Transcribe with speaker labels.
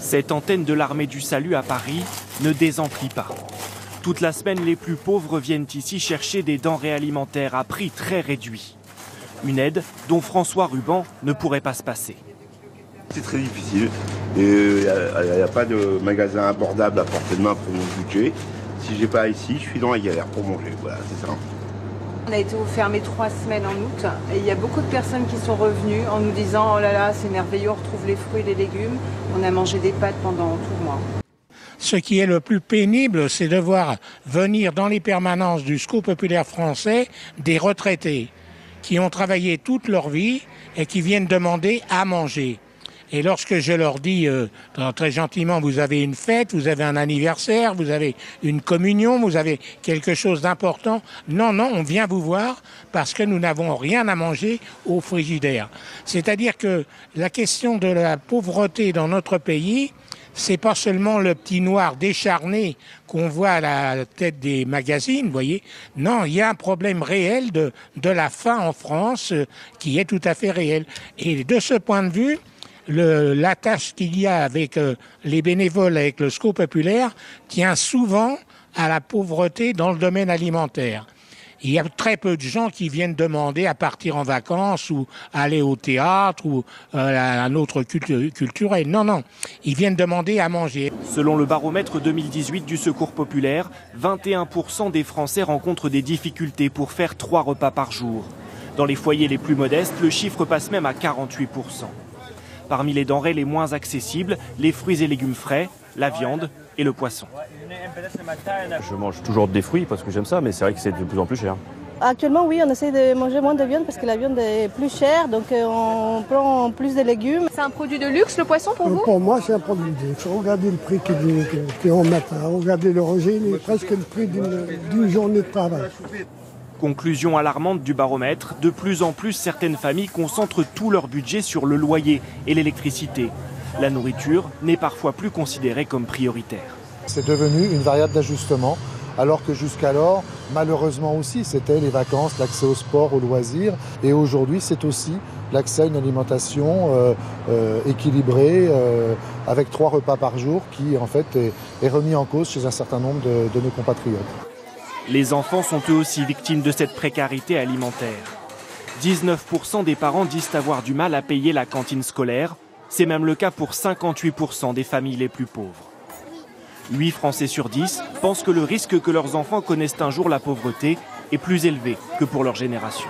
Speaker 1: Cette antenne de l'armée du salut à Paris ne désemplit pas. Toute la semaine, les plus pauvres viennent ici chercher des denrées alimentaires à prix très réduit. Une aide dont François Ruban ne pourrait pas se passer.
Speaker 2: C'est très difficile. Il n'y a pas de magasin abordable à portée de main pour mon budget. Si je n'ai pas ici, je suis dans la galère pour manger. Voilà, c'est ça.
Speaker 3: On a été fermé 3 semaines en août et il y a beaucoup de personnes qui sont revenues en nous disant « Oh là là, c'est merveilleux, on retrouve les fruits et les légumes ». On a mangé des pâtes pendant tout le mois.
Speaker 4: Ce qui est le plus pénible, c'est de voir venir dans les permanences du Secours populaire français des retraités qui ont travaillé toute leur vie et qui viennent demander à manger. Et lorsque je leur dis très gentiment, vous avez une fête, vous avez un anniversaire, vous avez une communion, vous avez quelque chose d'important. Non, non, on vient vous voir parce que nous n'avons rien à manger au frigidaire. C'est-à-dire que la question de la pauvreté dans notre pays, c'est pas seulement le petit noir décharné qu'on voit à la tête des magazines, vous voyez. Non, il y a un problème réel de la faim en France qui est tout à fait réel. Et de ce point de vue, la tâche qu'il y a avec les bénévoles, avec le Secours populaire, tient souvent à la pauvreté dans le domaine alimentaire. Il y a très peu de gens qui viennent demander à partir en vacances ou aller au théâtre ou à un autre culte culturel. Non, non, ils viennent demander à manger.
Speaker 1: Selon le baromètre 2018 du Secours populaire, 21% des Français rencontrent des difficultés pour faire 3 repas par jour. Dans les foyers les plus modestes, le chiffre passe même à 48%. Parmi les denrées les moins accessibles, les fruits et légumes frais, la viande et le poisson.
Speaker 5: Je mange toujours des fruits parce que j'aime ça, mais c'est vrai que c'est de plus en plus cher.
Speaker 6: Actuellement, oui, on essaie de manger moins de viande parce que la viande est plus chère, donc on prend plus de légumes.
Speaker 3: C'est un produit de luxe, le poisson, pour vous?
Speaker 7: Pour moi, c'est un produit de luxe. Regardez le prix qu'on met, regardez l'origine, il est presque le prix d'une journée de travail.
Speaker 1: Conclusion alarmante du baromètre, de plus en plus certaines familles concentrent tout leur budget sur le loyer et l'électricité. La nourriture n'est parfois plus considérée comme prioritaire.
Speaker 8: C'est devenu une variable d'ajustement, alors que jusqu'alors, malheureusement aussi, c'était les vacances, l'accès au sport, aux loisirs. Et aujourd'hui, c'est aussi l'accès à une alimentation équilibrée, avec 3 repas par jour, qui en fait est remis en cause chez un certain nombre de nos compatriotes.
Speaker 1: Les enfants sont eux aussi victimes de cette précarité alimentaire. 19% des parents disent avoir du mal à payer la cantine scolaire. C'est même le cas pour 58% des familles les plus pauvres. 8 Français sur 10 pensent que le risque que leurs enfants connaissent un jour la pauvreté est plus élevé que pour leur génération.